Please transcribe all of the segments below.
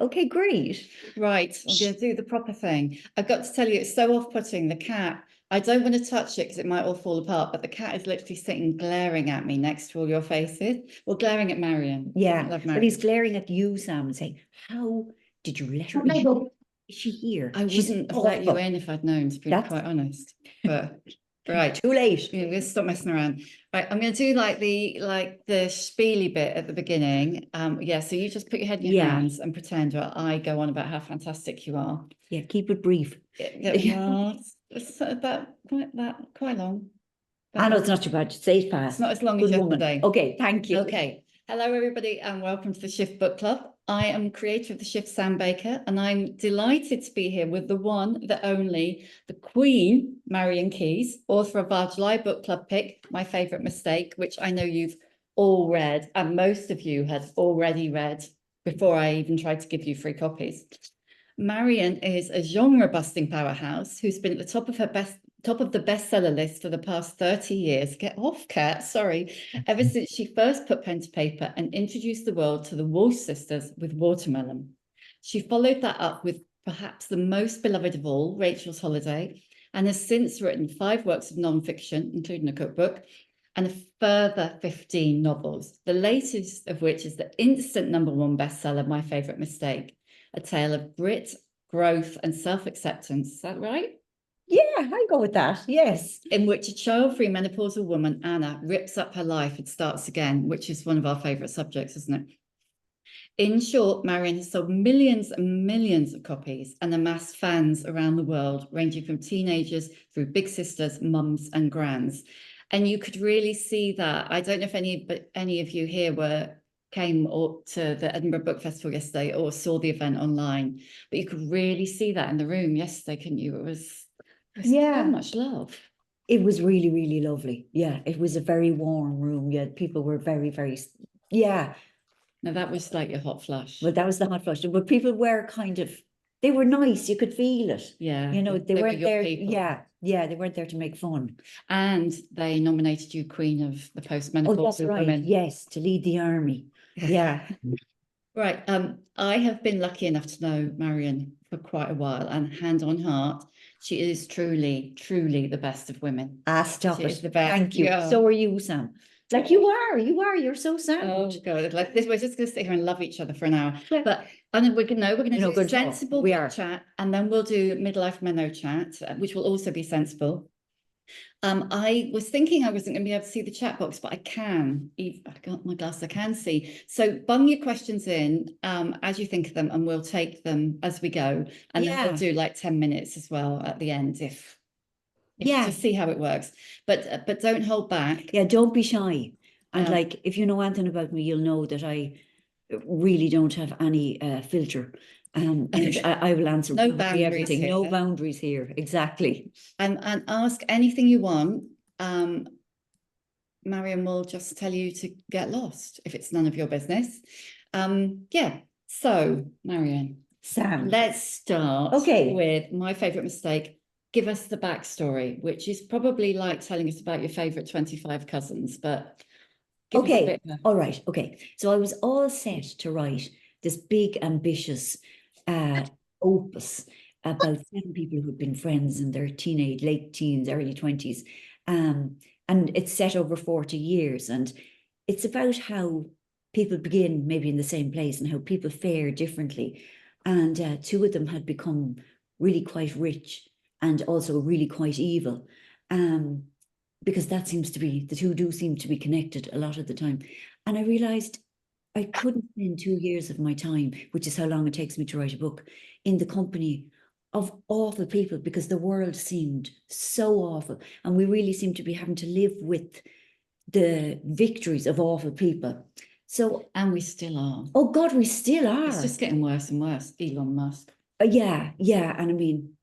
Okay, great. Right, I'm going to do the proper thing. I've got to tell you, it's so off-putting. The cat, I don't want to touch it because it might all fall apart, but the cat is literally sitting glaring at me next to all your faces. Well, glaring at Marian. Yeah, I love but Marian. he's glaring at you, Sam, and saying, how did you let her in? Is she here? I wouldn't have let you in if I'd known, to be quite honest. But right, too late. Yeah, let's stop messing around. Right, I'm going to do like the spiely bit at the beginning. Yeah, so you just put your head in your hands and pretend while I go on about how fantastic you are. Yeah, keep it brief. Well, it's about quite long. I know it's not too bad. Say it fast. It's not as long as yesterday. Okay, thank you. Okay. Hello, everybody, and welcome to the Shift Book Club. I am creator of the Shift, Sam Baker, and I'm delighted to be here with the one, the only, the Queen, Marian Keyes, author of our July Book Club pick, My Favourite Mistake, which I know you've all read, and most of you had already read before I even tried to give you free copies. Marian is a genre-busting powerhouse who's been at the top of the bestseller list for the past 30 years. Get off, Kat, sorry. Ever since she first put pen to paper and introduced the world to the Walsh sisters with Watermelon. She followed that up with perhaps the most beloved of all, Rachel's Holiday, and has since written 5 works of non-fiction, including a cookbook, and a further 15 novels, the latest of which is the instant #1 bestseller, My Favourite Mistake, a tale of grit, growth, and self-acceptance. Is that right? Yeah, I go with that. Yes. In which a child-free menopausal woman, Anna, rips up her life and starts again, which is one of our favourite subjects, isn't it? In short, Marian has sold millions and millions of copies and amassed fans around the world, ranging from teenagers through big sisters, mums, and grans. And you could really see that. I don't know if any of you here came to the Edinburgh Book Festival yesterday or saw the event online, but you could really see that in the room yesterday, couldn't you? It was so much love. It was really, really lovely. Yeah, it was a very warm room. Yeah, people were very, very, yeah. Now that was like your hot flush. Well, that was the hot flush. But people were they were nice. You could feel it. Yeah. You know, they weren't there. People. Yeah, they weren't there to make fun. And they nominated you Queen of the Postmenopausal that's right. Women. Yes, to lead the army. Yeah. Right. I have been lucky enough to know Marian for quite a while, and hand on heart, she is truly, truly the best of women. Stop it. Is the best. Thank you. Yeah. So are you, Sam. Like you are, you're so sad. Oh God! Like this, we're just going to sit here and love each other for an hour. Yeah. But we're going to do sensible chat, and then we'll do midlife meno chat, which will also be sensible. I was thinking I wasn't going to be able to see the chat box, but I can. I've got my glasses, I can see. So bung your questions in as you think of them, and we'll take them as we go. And then we'll do like 10 minutes as well at the end, if to see how it works. But don't hold back. Yeah, don't be shy. And like, if you know anything about me, you'll know that I really don't have any filter. And I will answer no boundaries everything. Here. No boundaries here. Exactly. And ask anything you want. Marian will just tell you to get lost if it's none of your business. Yeah. So, Marian, Sam, let's start with My Favourite Mistake. Give us the backstory, which is probably like telling us about your favourite 25 cousins, but give us a bit of all right. Okay. So I was all set to write this big, ambitious opus about 7 people who'd been friends in their late teens, early 20s. And it's set over 40 years. And it's about how people begin maybe in the same place and how people fare differently. And 2 of them had become really quite rich and also really quite evil. Because that seems to be, the 2 do seem to be connected a lot of the time. And I realized I couldn't spend 2 years of my time, which is how long it takes me to write a book, in the company of awful people, because the world seemed so awful. And we really seemed to be having to live with the victories of awful people. And we still are. Oh God, we still are. It's just getting worse and worse, Elon Musk. Yeah. And I mean,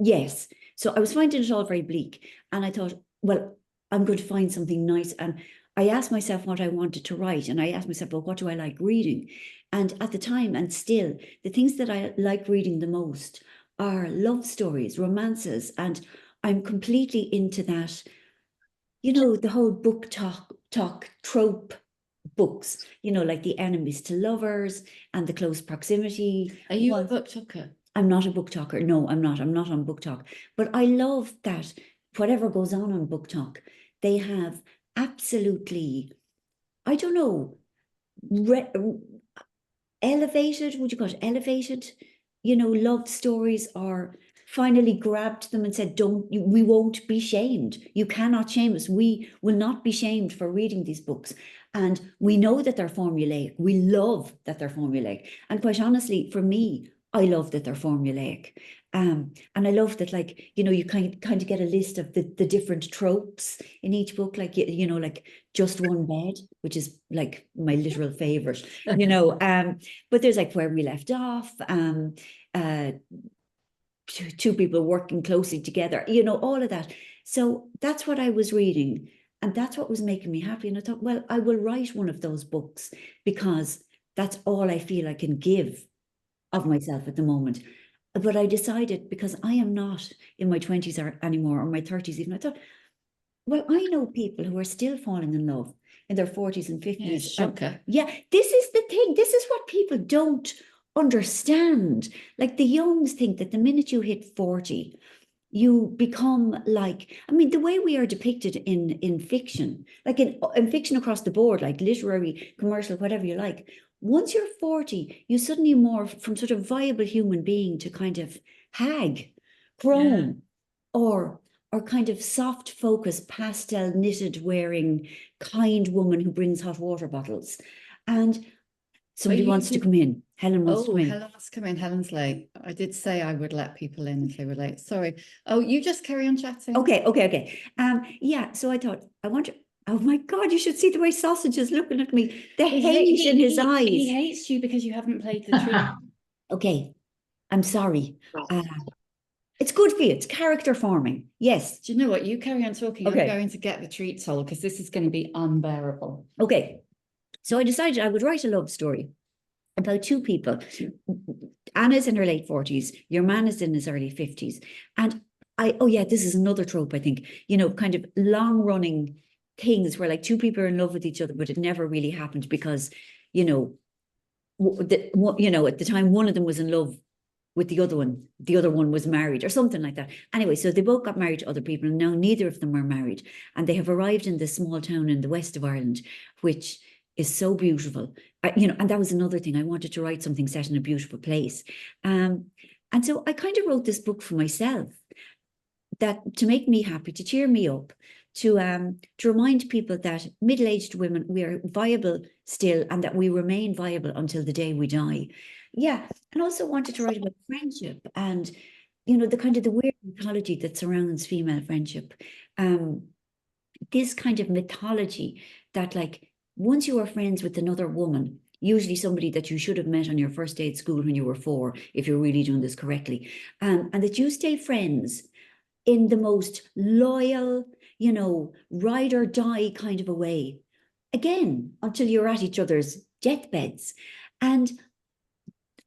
yes. So I was finding it all very bleak. And I thought, well, I'm going to find something nice. And I asked myself what I wanted to write. And I asked myself, well, what do I like reading? And at the time, and still, the things that I like reading the most are love stories, romances. And I'm completely into that, the whole book talk trope books, you know, like The Enemies to Lovers and The Close Proximity. Are you a book talker? I'm not a book talker. No, I'm not. I'm not on Book Talk. But I love that whatever goes on Book Talk, they have absolutely, I don't know, elevated, would you call it elevated, you know, love stories, or finally grabbed them and said, we won't be shamed. You cannot shame us. We will not be shamed for reading these books. And we know that they're formulaic. We love that they're formulaic. And quite honestly, for me, I love that they're formulaic. And I love that, like, you know, you kind of get a list of the different tropes in each book, like, you know, like Just One Bed, which is like my literal favorite, you know. But there's like Where We Left Off, two people working closely together, you know, all of that. So that's what I was reading, and that's what was making me happy. And I thought, well, I will write one of those books because that's all I feel I can give of myself at the moment. But I decided, because I am not in my 20s anymore, or my 30s even, I thought, well, I know people who are still falling in love in their 40s and 50s. Yeah, shocker. Yeah, this is the thing. This is what people don't understand. Like, the youngs think that the minute you hit 40, you become like, I mean, the way we are depicted in fiction, like in fiction across the board, like literary, commercial, whatever you like. Once you're 40, you suddenly morph from sort of viable human being to kind of hag, crone, or kind of soft focused, pastel knitted wearing, kind woman who brings hot water bottles. And somebody wants to come in. Helen wants to come in. Helen wants to come in. Helen's late. I did say I would let people in if they were late. Sorry. Oh, you just carry on chatting. Okay. Yeah, so I thought, I wonder, oh my God, you should see the way Sausage is looking at me. The hate in his eyes. He hates you because you haven't played the treat. Okay, I'm sorry. It's good for you. It's character forming. Yes. Do you know what? You carry on talking. Okay. I'm going to get the treat told because this is going to be unbearable. Okay. So I decided I would write a love story about two people. Anna's in her late 40s. Your man is in his early 50s. And this is another trope, I think, you know, kind of long running things where like two people are in love with each other, but it never really happened because, you know, at the time one of them was in love with the other one was married or something like that. Anyway, so they both got married to other people, and now neither of them are married. And they have arrived in this small town in the west of Ireland, which is so beautiful. And that was another thing. I wanted to write something set in a beautiful place. And so I kind of wrote this book for myself, that to make me happy, to cheer me up, to remind people that middle-aged women, we are viable still, and that we remain viable until the day we die. Yeah, and also wanted to write about friendship and, you know, the kind of the weird mythology that surrounds female friendship. This kind of mythology that, like, once you are friends with another woman, usually somebody that you should have met on your first day at school when you were 4, if you're really doing this correctly, and that you stay friends in the most loyal, you know, ride or die kind of a way, again, until you're at each other's deathbeds. And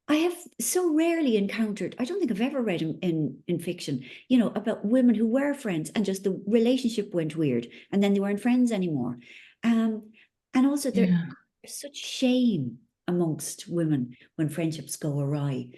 I have so rarely encountered, I don't think I've ever read in fiction, you know, about women who were friends and just the relationship went weird and then they weren't friends anymore. And also there's such shame amongst women when friendships go awry.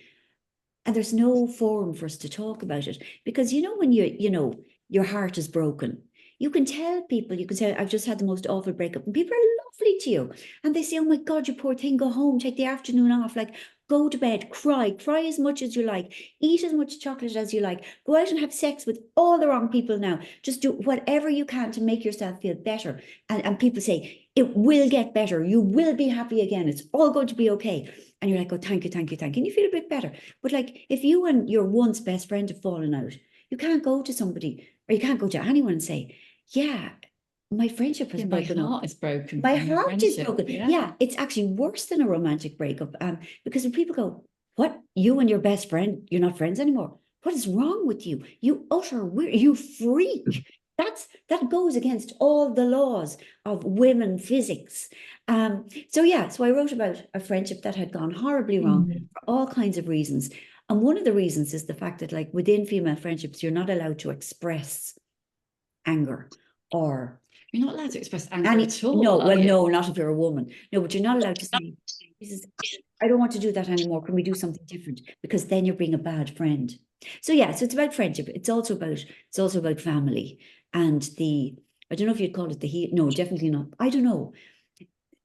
And there's no forum for us to talk about it, because, you know, when your heart is broken, you can tell people, you can say, I've just had the most awful breakup, and people are lovely to you. And they say, oh my God, you poor thing, go home, take the afternoon off, like, go to bed, cry as much as you like, eat as much chocolate as you like, go out and have sex with all the wrong people now. Just do whatever you can to make yourself feel better. And people say, it will get better. You will be happy again. It's all going to be okay. And you're like, oh, thank you. And you feel a bit better. But like, if you and your once best friend have fallen out, you can't go to somebody, or you can't go to anyone and say, yeah, my friendship has broken up. My heart is broken. My heart is broken. Yeah, it's actually worse than a romantic breakup. Because when people go, what, you and your best friend, you're not friends anymore? What is wrong with you? You utter weird, you freak. That goes against all the laws of women physics. So I wrote about a friendship that had gone horribly wrong for all kinds of reasons. And one of the reasons is the fact that, like, within female friendships, you're not allowed to express anger or You're not allowed to express anger at all, no, are well, you? no, not if you're a woman. No, but you're not allowed to say, I don't want to do that anymore. Can we do something different? Because then you're being a bad friend. So yeah, so it's about friendship. It's also about family and I don't know if you'd call it no, definitely not. I don't know.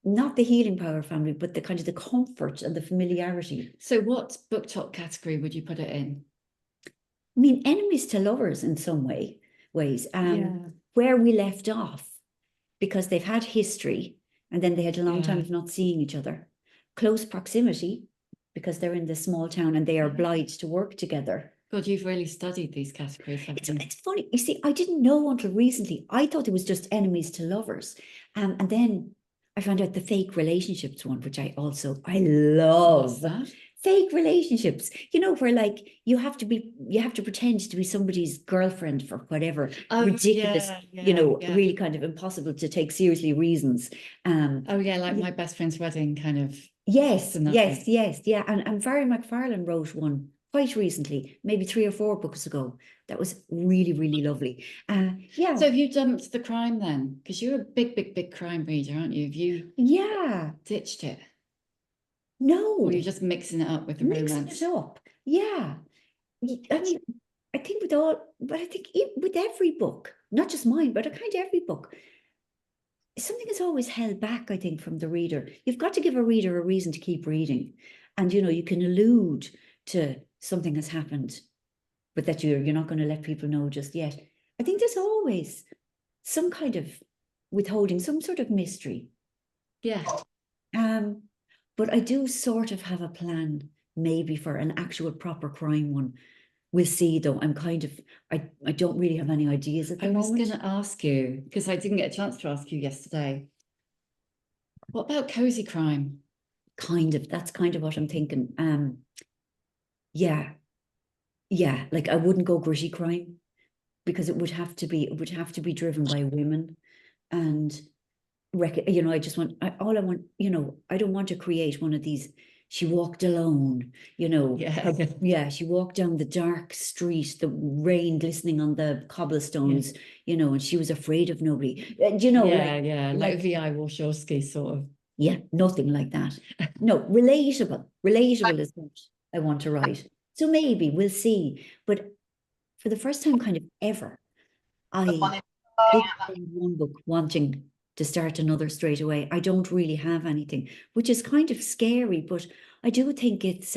Not the healing power of family, but the kind of the comfort and the familiarity. So what book top category would you put it in? I mean, enemies to lovers in some ways. Where we left off, because they've had history and then they had a long time of not seeing each other. Close proximity, because they're in this small town and they are obliged to work together. God, you've really studied these categories, haven't you? It's funny. You see, I didn't know until recently. I thought it was just enemies to lovers. And then I found out the fake relationships one, which I love. What's that? Fake relationships, where like you have to pretend to be somebody's girlfriend for whatever ridiculous, really kind of impossible to take seriously reasons. Like my best friend's wedding kind of. Yes. Yeah. And Marian McFarlane wrote one quite recently, maybe 3 or 4 books ago. That was really, really lovely. Yeah. So have you dumped the crime then? Because you're a big crime reader, aren't you? Have you ditched it? No. Or you're just mixing it up with the romance? Mixing it up. Yeah. I mean, I think with every book, not just mine, but kind of every book, something is always held back, I think, from the reader. You've got to give a reader a reason to keep reading. And, you can allude to something has happened, but that you're not going to let people know just yet. I think there's always some kind of withholding, some sort of mystery. Yeah. But I do sort of have a plan, maybe for an actual proper crime one. We'll see, though. I'm kind of, I don't really have any ideas at the moment. I was going to ask you, because I didn't get a chance to ask you yesterday. What about cozy crime? That's kind of what I'm thinking. Yeah. Like I wouldn't go gritty crime, because it would have to be driven by women, and I just want, I don't want to create one of these. She walked alone, she walked down the dark street, the rain glistening on the cobblestones, and she was afraid of nobody. Like V.I. Warshawski sort of. Yeah, nothing like that. No, relatable is what I want to write. So maybe we'll see. But for the first time kind of ever, I did one book wanting to start another straight away. I don't really have anything, which is kind of scary, but I do think it's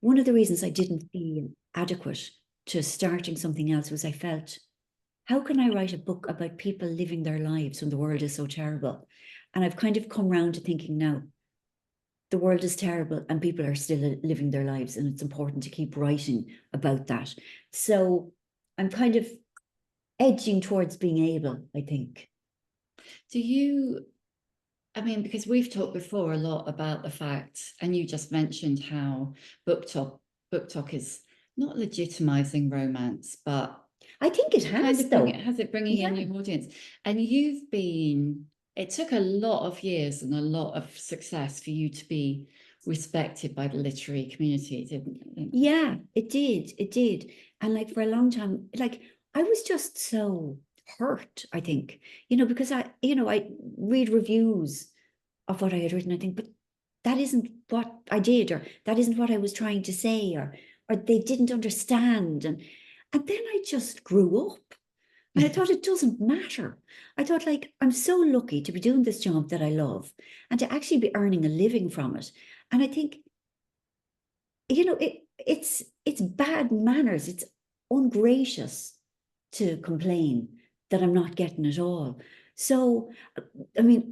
one of the reasons I didn't feel adequate to starting something else was I felt, how can I write a book about people living their lives when the world is so terrible? And I've kind of come round to thinking now, the world is terrible and people are still living their lives, and it's important to keep writing about that. So I'm kind of edging towards being able, I think. Because we've talked before a lot about the fact, and you just mentioned how book talk is not legitimizing romance, but I think it has, though. Has it bringing in new audience? And it took a lot of years and a lot of success for you to be respected by the literary community, didn't it? Yeah, it did. And like for a long time, like I was just so hurt, I think, because I read reviews of what I had written. I think, but that isn't what I did, or that isn't what I was trying to say, or they didn't understand. And then I just grew up. And I thought it doesn't matter. I thought, like, I'm so lucky to be doing this job that I love and to actually be earning a living from it. And I think, it's bad manners. It's ungracious to complain that I'm not getting it all. So, I mean,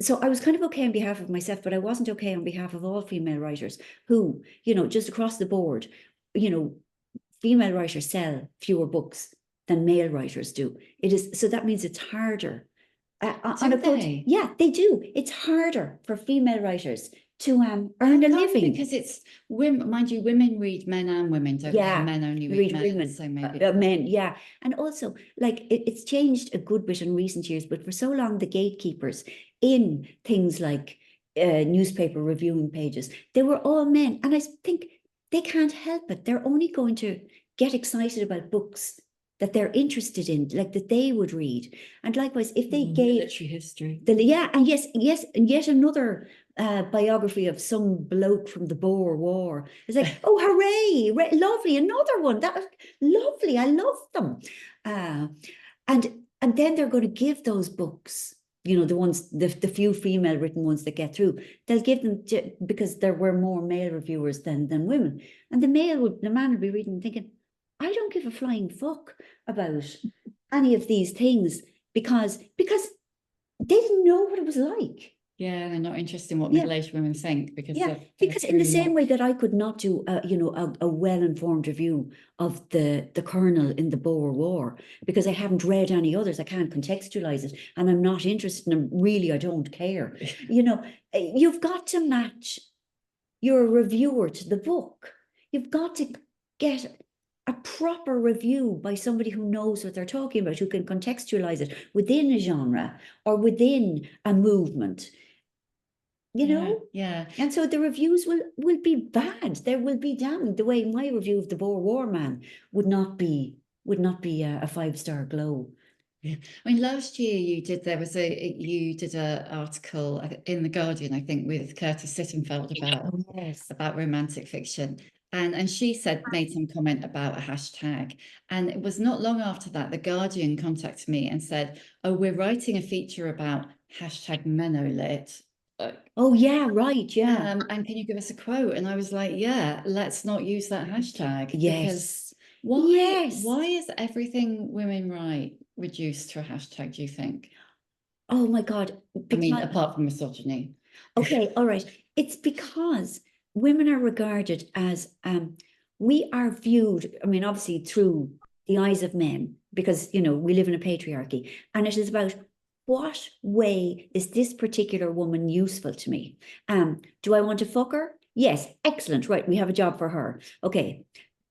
so I was kind of okay on behalf of myself, but I wasn't okay on behalf of all female writers who, just across the board, female writers sell fewer books than male writers do. So that means it's harder. Yeah, they do. It's harder for female writers to earn a living, because it's women. Mind you, women read men and women, don't they? Men only read men. Women. So maybe men, yeah. And also, like, it's changed a good bit in recent years, but for so long, the gatekeepers in things like newspaper reviewing pages, they were all men. And I think they can't help it. They're only going to get excited about books that they're interested in, like that they would read. And likewise, if they gave military history. and yes, and yet another biography of some bloke from the Boer War. It's like, oh, hooray, lovely, another one. That lovely, I love them. And then they're going to give those books, the ones, the few female written ones that get through, they'll give them because there were more male reviewers than women. And the man would be reading and thinking, I don't give a flying fuck about any of these things because they didn't know what it was like. Yeah, they're not interested in what middle-aged women think because in the same way that I could not do a well-informed review of the colonel in the Boer War because I haven't read any others. I can't contextualize it, and I'm not interested in them. Really, I don't care. You've got to match your reviewer to the book. You've got to get a proper review by somebody who knows what they're talking about, who can contextualize it within a genre or within a movement. Yeah. And so the reviews will be bad. They will be damning. The way my review of the Boer War man would not be a 5-star glow. Yeah. I mean, last year you did an article in The Guardian, I think, with Curtis Sittenfeld about romantic fiction. And she made some comment about a hashtag. And it was not long after that, The Guardian contacted me and said, oh, we're writing a feature about hashtag menolit. Oh, yeah, right, yeah. And can you give us a quote? And I was like, yeah, let's not use that hashtag. Yes. Because why is everything women write reduced to a hashtag, do you think? Oh, my God. I mean, apart from misogyny. Okay, all right. It's because women are regarded as, we are viewed, I mean, obviously through the eyes of men, because, we live in a patriarchy. And it is about, what way is this particular woman useful to me? Do I want to fuck her? Yes, excellent. Right, we have a job for her. Okay.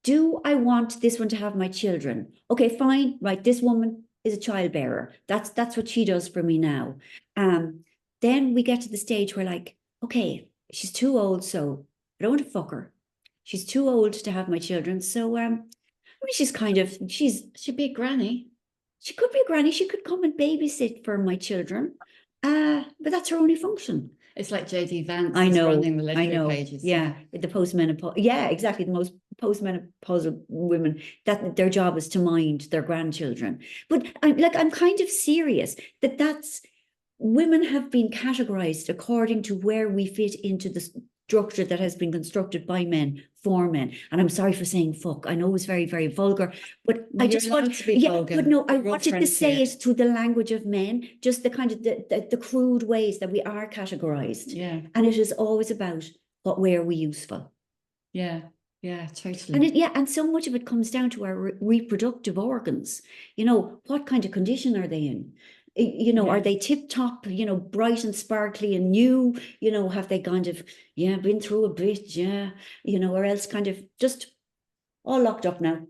Do I want this one to have my children? Okay, fine. Right, this woman is a childbearer. That's what she does for me now. Then we get to the stage where, like, okay, she's too old, so I don't want to fuck her. She's too old to have my children, so I mean, she'd be a granny. She could be a granny. She could come and babysit for my children. But that's her only function. It's like JD Vance running the literary pages. Yeah, the postmenopausal. Yeah, exactly. The most postmenopausal women, that their job is to mind their grandchildren. But I'm kind of serious that's women have been categorized according to where we fit into the structure that has been constructed by men for men. And I'm sorry for saying fuck. I know it's very, very vulgar, but I just want to be vulgar. But no, I wanted to say it through the language of men, just the kind of the crude ways that we are categorized. Yeah. And it is always about what way are we useful. Yeah. Yeah, totally. And so much of it comes down to our reproductive organs. What kind of condition are they in? Are they tip top, bright and sparkly and new, have they kind of, been through a bit, or else kind of just all locked up now.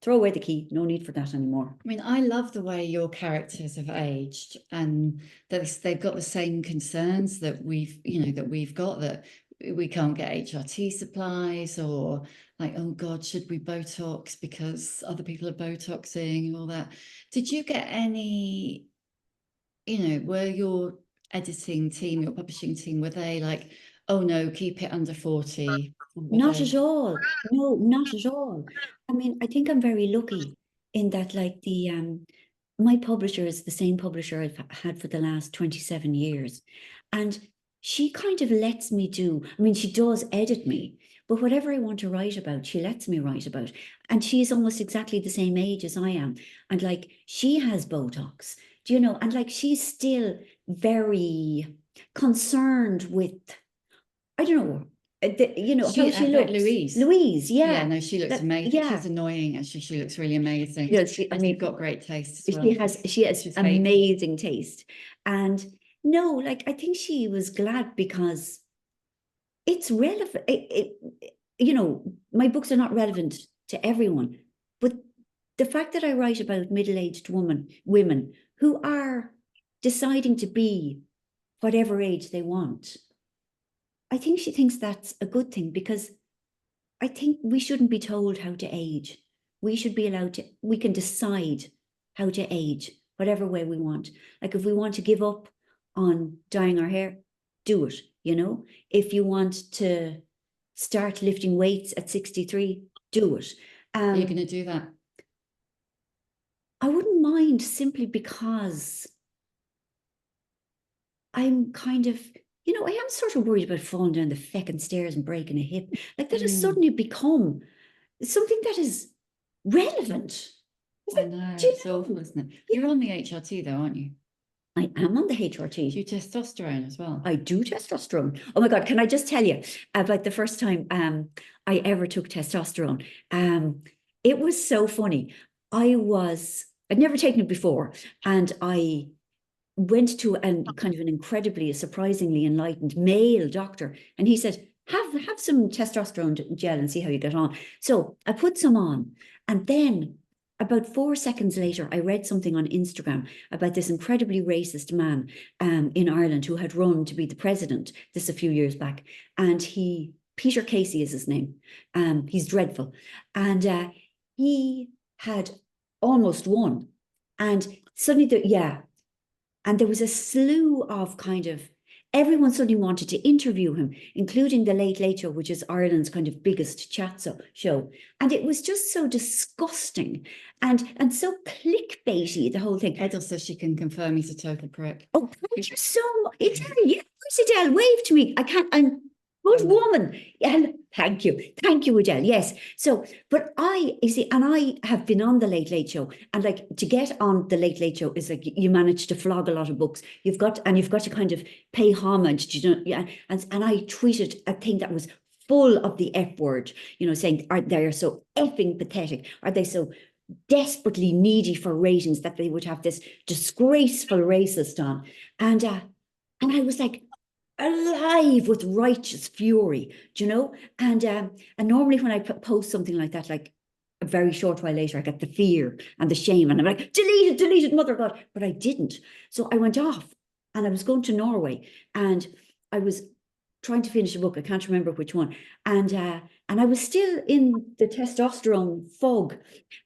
Throw away the key. No need for that anymore. I mean, I love the way your characters have aged and that they've got the same concerns that we've got, that we can't get HRT supplies, or like, oh God, should we Botox because other people are Botoxing and all that. Did you get any, were your editing team, your publishing team, were they like, oh no, keep it under 40? Not at all. No, not at all. I mean, I think I'm very lucky in that, like, my publisher is the same publisher I've had for the last 27 years. And she kind of lets me she does edit me, but whatever I want to write about, she lets me write about. And she's almost exactly the same age as I am. And like, she has Botox, and like, she's still very concerned with, I don't know, how she looks. Louise, yeah. Yeah, no, she looks amazing. Yeah. She's annoying, actually. She looks really amazing. You've got great taste as well. She has amazing taste. And no, like, I think she was glad because it's relevant. My books are not relevant to everyone, but the fact that I write about middle-aged women who are deciding to be whatever age they want, I think she thinks that's a good thing, because I think we shouldn't be told how to age. we should be allowed to, we can decide how to age, whatever way we want. Like if we want to give up on dyeing our hair, do it, you know? If you want to start lifting weights at 63, do it. Are you going to do that? I wouldn't mind, simply because I'm kind of, you know, I am sort of worried about falling down the feckin' stairs and breaking a hip. Like that has suddenly become something that is relevant. I know, it's awful, isn't it? You're on the HRT though, aren't you? I am on the HRT. Do you testosterone as well? I do testosterone. Oh my God, can I just tell you about the first time I ever took testosterone? It was so funny. I'd never taken it before, and I went to kind of an incredibly, surprisingly enlightened male doctor, and he said, have some testosterone gel and see how you get on. So I put some on, and then about 4 seconds later, I read something on Instagram about this incredibly racist man in Ireland who had run to be the president, this a few years back, and Peter Casey is his name. He's dreadful, and he had almost won, and suddenly, and there was a slew of kind of, everyone suddenly wanted to interview him, including the Late Late Show, which is Ireland's kind of biggest chat show. And it was just so disgusting and so clickbaity, the whole thing. Edel says she can confirm he's a total prick. Oh, thank you so much. Adele, wave to me. I can't, I'm good woman. Yeah, thank you, Adele. Yes. So, but you see, and I have been on the Late Late Show, and like to get on the Late Late Show is like you manage to flog a lot of books. You've got to kind of pay homage, you know. Yeah, and I tweeted a thing that was full of the F word, you know, saying they're so effing pathetic. Are they so desperately needy for ratings that they would have this disgraceful racist on? And I was like, alive with righteous fury, do you know? And normally when I post something like that, like a very short while later, I get the fear and the shame, and I'm like, delete it, mother God. But I didn't. So I went off, and I was going to Norway, and I was trying to finish a book. I can't remember which one. And I was still in the testosterone fog.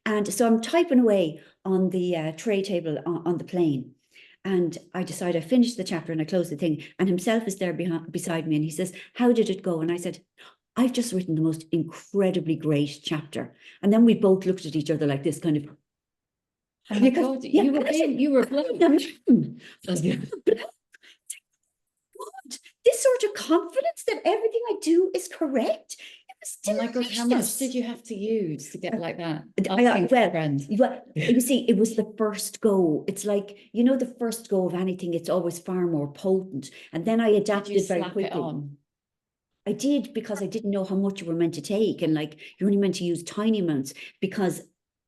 And so I'm typing away on the tray table on the plane. And I decide I finished the chapter and I close the thing, and himself is there beside me, and he says, how did it go? And I said, I've just written the most incredibly great chapter. And then we both looked at each other like this, kind of. Oh my God, you were blown. This sort of confidence that everything I do is correct. Oh my God, how much did you have to use to get like that? You see, it was the first go. It's like, you know, the first go of anything, it's always far more potent. And then I adapted very quickly. I did, because I didn't know how much you were meant to take. And like, you're only meant to use tiny amounts, because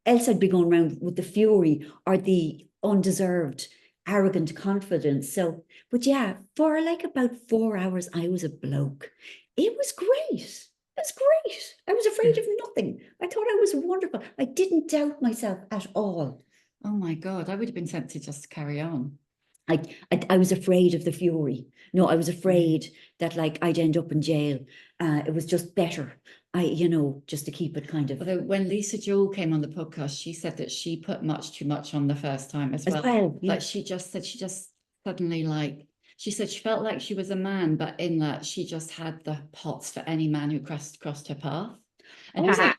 else I'd be going around with the fury or the undeserved arrogant confidence. So, but yeah, for like about 4 hours, I was a bloke. It was great. It's great. I was afraid of nothing. I thought I was wonderful. I didn't doubt myself at all. Oh my God, I would have been tempted just to carry on. I was afraid of the fury. No, I was afraid that like I'd end up in jail. It was just better, just to keep it kind of. Although when Lisa Jewell came on the podcast, she said that she put much too much on the first time as well. Yeah. Like she just suddenly, like, she said she felt like she was a man, but in that she just had the pots for any man who crossed her path. And I was like,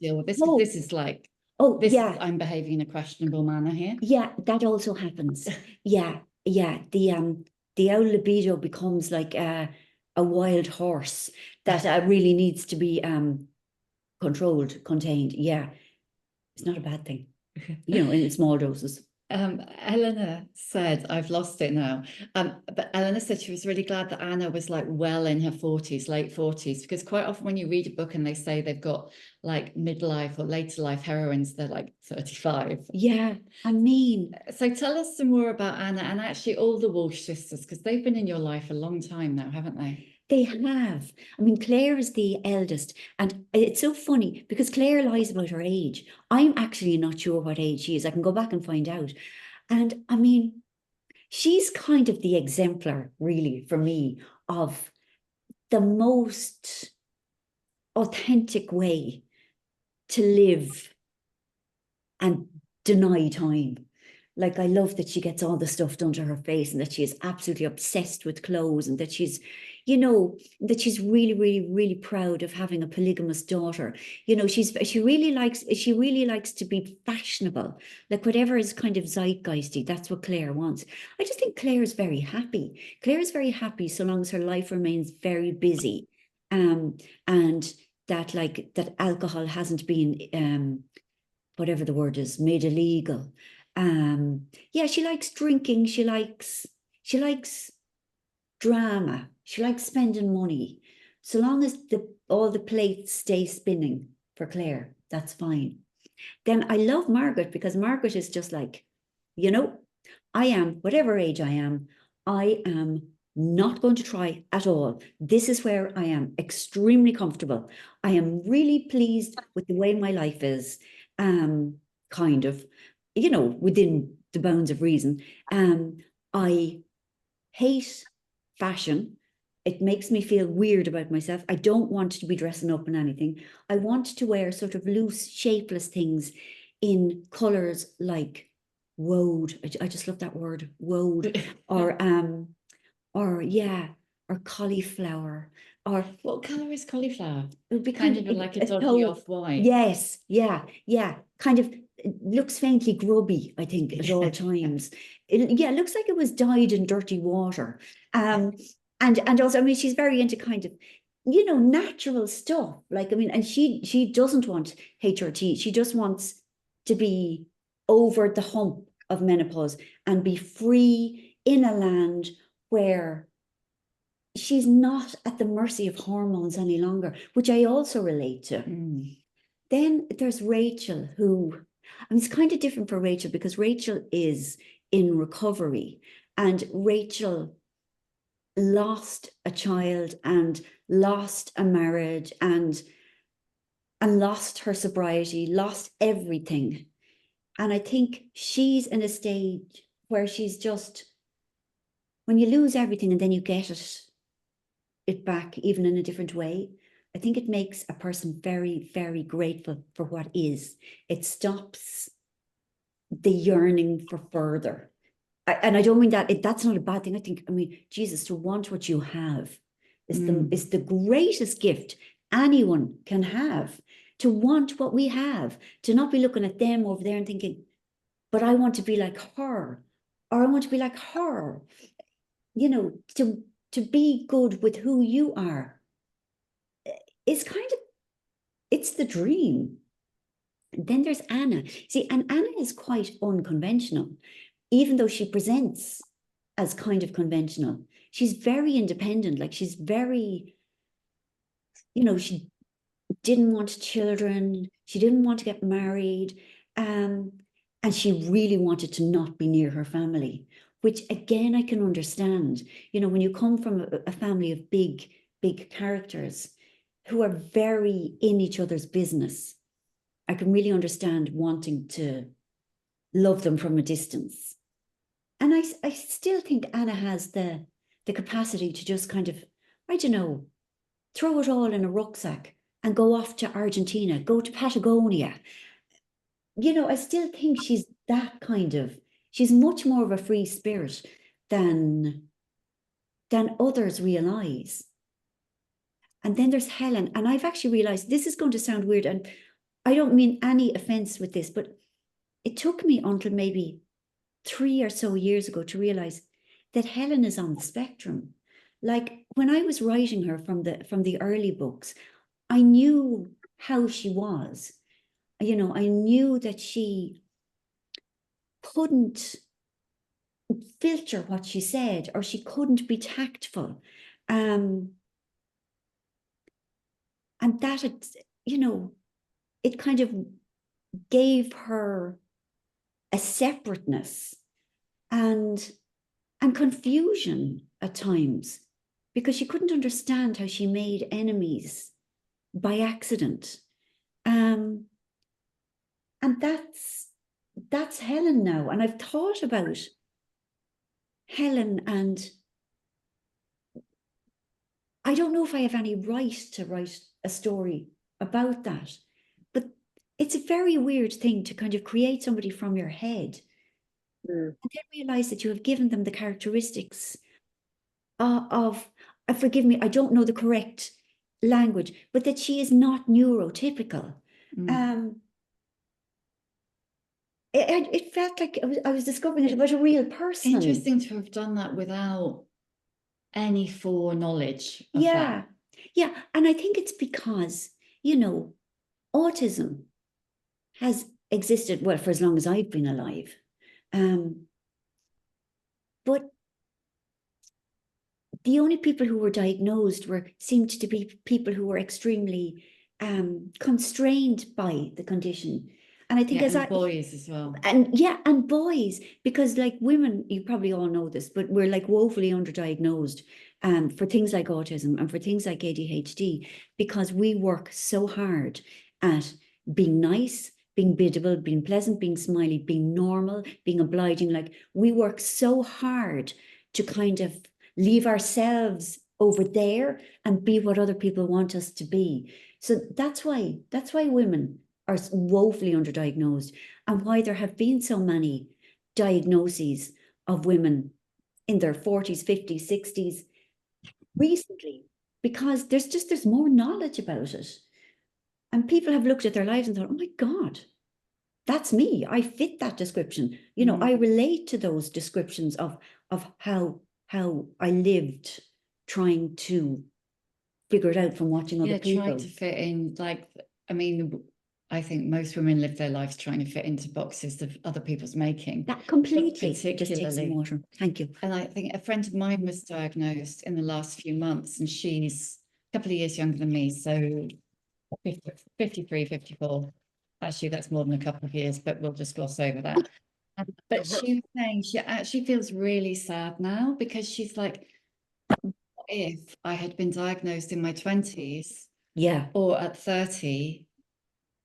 deal with this. This is like, I'm behaving in a questionable manner here. Yeah, that also happens. Yeah. The old libido becomes like a wild horse that really needs to be controlled, contained. Yeah, it's not a bad thing, in small doses. Eleanor said, I've lost it now. But Eleanor said she was really glad that Anna was like well in her 40s, late 40s, because quite often when you read a book and they say they've got like midlife or later life heroines, they're like 35. Yeah, I mean. So tell us some more about Anna and actually all the Walsh sisters, because they've been in your life a long time now, haven't they? They have. I mean, Claire is the eldest, and it's so funny because Claire lies about her age. I'm actually not sure what age she is. I can go back and find out. And I mean, she's kind of the exemplar, really, for me, of the most authentic way to live and deny time. Like, I love that she gets all the stuff done to her face, and that she is absolutely obsessed with clothes, and that she's, you know, that she's really, really, really proud of having a polygamous daughter. You know, she really likes to be fashionable. Like, whatever is kind of zeitgeisty, that's what Claire wants. I just think Claire is very happy. Claire is very happy so long as her life remains very busy. And that alcohol hasn't been whatever the word is, made illegal. Yeah, she likes drinking. She likes drama. She likes spending money. So long as all the plates stay spinning for Claire, that's fine. Then I love Margaret, because Margaret is just like, you know, I am, whatever age I am not going to try at all. This is where I am extremely comfortable. I am really pleased with the way my life is, kind of, you know, within the bounds of reason. I hate fashion. It makes me feel weird about myself. I don't want to be dressing up in anything. I want to wear sort of loose, shapeless things in colours like woad. I just love that word, woad. Or yeah, or cauliflower. Or What colour is cauliflower? it would be Kind of like a dodgy off-white. Yes, yeah. Kind of, it looks faintly grubby, I think, at all times. It looks like it was dyed in dirty water. And also, I mean, she's very into kind of, you know, natural stuff. Like, I mean, and she doesn't want HRT. She just wants to be over the hump of menopause and be free in a land where she's not at the mercy of hormones any longer, which I also relate to. Then there's Rachel, who, I mean, it's kind of different for Rachel, because Rachel is in recovery, and Rachel lost a child and lost a marriage and lost her sobriety, lost everything. And I think she's in a stage where she's just, when you lose everything and then you get it back, even in a different way, I think it makes a person very, very grateful for what is. It stops the yearning for further. And I don't mean that, that's not a bad thing. I mean, Jesus, to want what you have is the greatest gift anyone can have. To want what we have, to not be looking at them over there and thinking, but I want to be like her, or I want to be like her. You know, to be good with who you are is kind of, it's the dream. Then there's Anna. See, and Anna is quite unconventional, even though she presents as kind of conventional. She's very independent. Like, she's very, you know, she didn't want children. She didn't want to get married. And she really wanted to not be near her family, which again, I can understand. You know, when you come from a family of big, big characters who are very in each other's business, I can really understand wanting to love them from a distance. And I still think Anna has the capacity to just kind of, I don't know, throw it all in a rucksack and go off to Argentina, go to Patagonia. You know, I still think she's that kind of, she's much more of a free spirit than others realize. And then there's Helen. And I've actually realized, this is going to sound weird, and I don't mean any offense with this, but it took me until maybe 3 or so years ago to realize that Helen is on the spectrum. Like, when I was writing her from the early books, I knew how she was. You know, I knew that she couldn't filter what she said, or she couldn't be tactful. And that, you know, it kind of gave her a separateness and confusion at times, because she couldn't understand how she made enemies by accident. And that's Helen now. And I've thought about Helen, and I don't know if I have any right to write a story about that, but it's a very weird thing to kind of create somebody from your head and then realize that you have given them the characteristics of forgive me, I don't know the correct language, but that she is not neurotypical. It felt like I was discovering it about a real person. Interesting to have done that without any foreknowledge of that. Yeah. And I think it's because, you know, autism has existed, well, for as long as I've been alive. But the only people who were diagnosed seemed to be people who were extremely constrained by the condition. And I think boys as well. And boys, because like women, you probably all know this, but we're like woefully underdiagnosed for things like autism and for things like ADHD, because we work so hard at being nice, being biddable, being pleasant, being smiley, being normal, being obliging. Like we work so hard to kind of leave ourselves over there and be what other people want us to be. So that's why women are woefully underdiagnosed, and why there have been so many diagnoses of women in their 40s, 50s, 60s recently, because there's more knowledge about it. And people have looked at their lives and thought, oh my God, that's me. I fit that description. You know, I relate to those descriptions of how I lived trying to figure it out from watching other people. Trying to fit in, like, I mean, I think most women live their lives trying to fit into boxes of other people's making. That completely. Particularly. Just take some water. Thank you. And I think a friend of mine was diagnosed in the last few months, and she's a couple of years younger than me, so 53, 54. Actually, that's more than a couple of years, but we'll just gloss over that. But she was saying she actually feels really sad now, because she's like, what if I had been diagnosed in my 20s or at 30,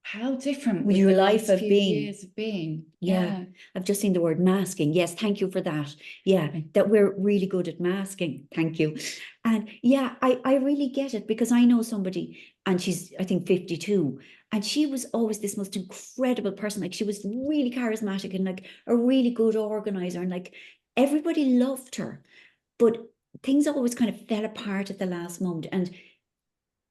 how different would your life have been? Years have been. Yeah, I've just seen the word masking. Yes, thank you for that. Yeah, that we're really good at masking. Thank you. And yeah, I really get it, because I know somebody, and she's, I think, 52, and she was always this most incredible person. Like she was really charismatic and like a really good organizer, and like everybody loved her, but things always kind of fell apart at the last moment. And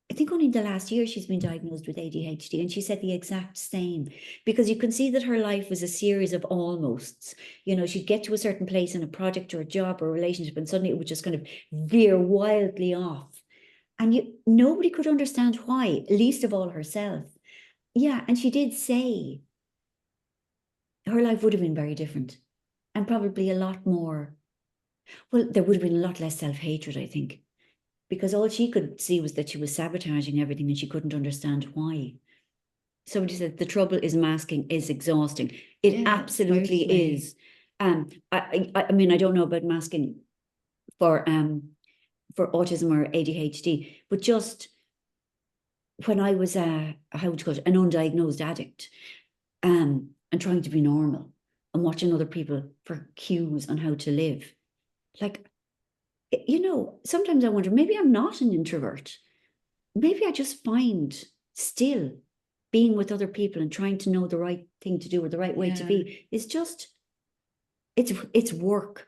I think only in the last year she's been diagnosed with ADHD, and she said the exact same, because you can see that her life was a series of almosts. You know, she'd get to a certain place in a project or a job or a relationship, and suddenly it would just kind of veer wildly off. And nobody could understand why, least of all herself. Yeah, and she did say her life would have been very different, and probably a lot more, well, there would have been a lot less self-hatred, I think, because all she could see was that she was sabotaging everything, and she couldn't understand why. Somebody said the trouble is masking is exhausting. It absolutely totally is. I mean, I don't know about masking for autism or ADHD, but just when I was how would you call it, an undiagnosed addict, and trying to be normal and watching other people for cues on how to live, like, you know, sometimes I wonder, maybe I'm not an introvert. Maybe I just find still being with other people and trying to know the right thing to do or the right way to be is just, it's work.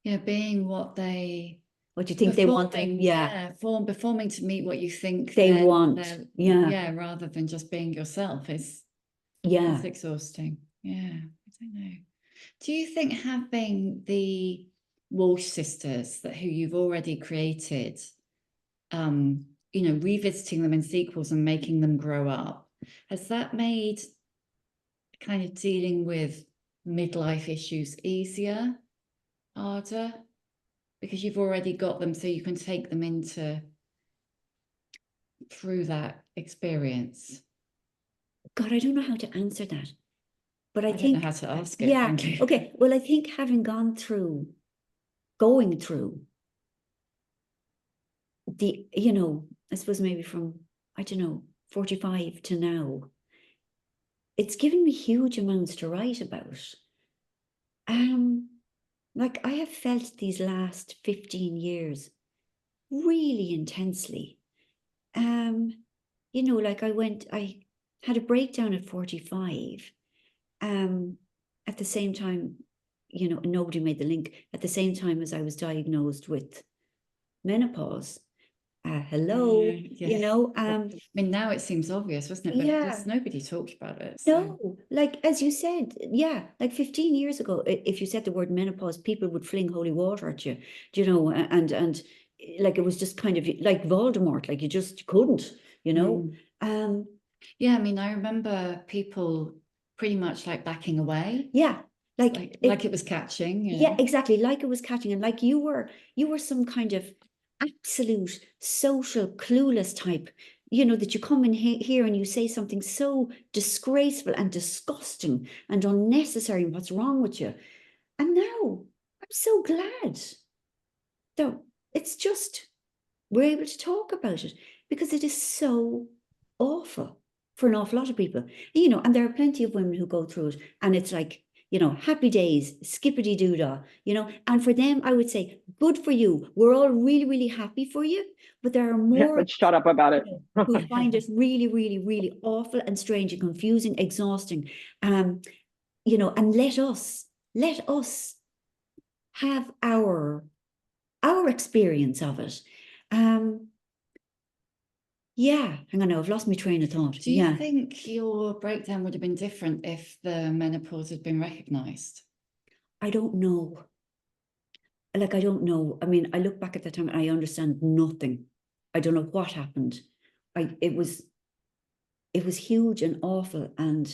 Yeah, being what you think they want. Performing to meet what you think they want. Rather than just being yourself is exhausting. Yeah, I don't know. Do you think having the Walsh sisters who you've already created, you know, revisiting them in sequels and making them grow up, has that made kind of dealing with midlife issues easier, harder? Because you've already got them, so you can take them through that experience. God, I don't know how to answer that, but I think, don't know how to ask it. Yeah. Okay. Well, I think having going through the, you know, I suppose maybe from, I don't know, 45 to now, it's given me huge amounts to write about. Like I have felt these last 15 years really intensely. You know, like I had a breakdown at 45. At the same time, you know, nobody made the link. At the same time as I was diagnosed with menopause. Hello, Yeah. you know, I mean, now it seems obvious, wasn't it? But yeah. just nobody talked about it. So. No, like as you said, yeah, like 15 years ago, if you said the word menopause, people would fling holy water at you, you know, and like it was just kind of like Voldemort, like you just couldn't, you know. Yeah, I mean, I remember people pretty much like backing away. Yeah, like it was catching. Yeah, exactly. Like it was catching, and like you were some kind of absolute social clueless type, you know, that you come in here and you say something so disgraceful and disgusting and unnecessary, and what's wrong with you? And now I'm so glad that it's just we're able to talk about it, because it is so awful for an awful lot of people, you know. And there are plenty of women who go through it, and it's like, you know, happy days, skippity doodah, you know. And for them, I would say, good for you. We're all really, really happy for you. But there are more but shut up about it. who find it really, really, really awful and strange and confusing, exhausting. You know, and let us have our experience of it. Yeah, hang on now, I've lost my train of thought. Do you think your breakdown would have been different if the menopause had been recognised? I don't know. Like, I don't know. I mean, I look back at that time and I understand nothing. I don't know what happened. It was huge and awful, and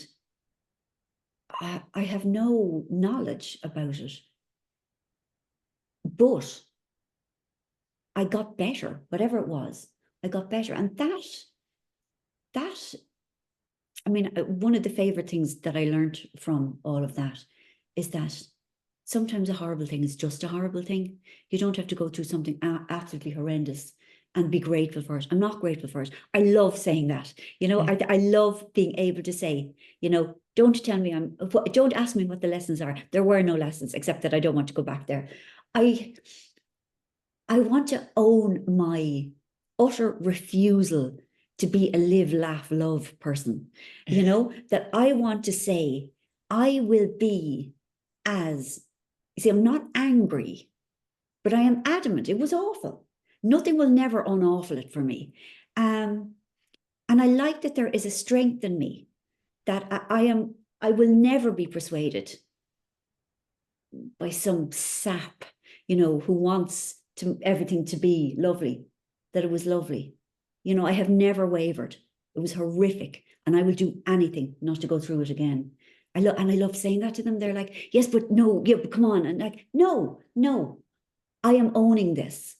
I have no knowledge about it. But I got better, whatever it was. I got better. And that, I mean, one of the favorite things that I learned from all of that is that sometimes a horrible thing is just a horrible thing. You don't have to go through something absolutely horrendous and be grateful for it. I'm not grateful for it. I love saying that, you know. I love being able to say, you know, don't ask me what the lessons are. There were no lessons, except that I don't want to go back there. I want to own my utter refusal to be a live, laugh, love person, you know, that I want to say, I will be I'm not angry, but I am adamant. It was awful. Nothing will never unawful it for me. And I like that there is a strength in me, that I will never be persuaded by some sap, you know, who wants everything to be lovely, that it was lovely. You know, I have never wavered. It was horrific, and I will do anything not to go through it again. I love saying that to them. They're like, yes, but no, yeah, but come on. And like, no, I am owning this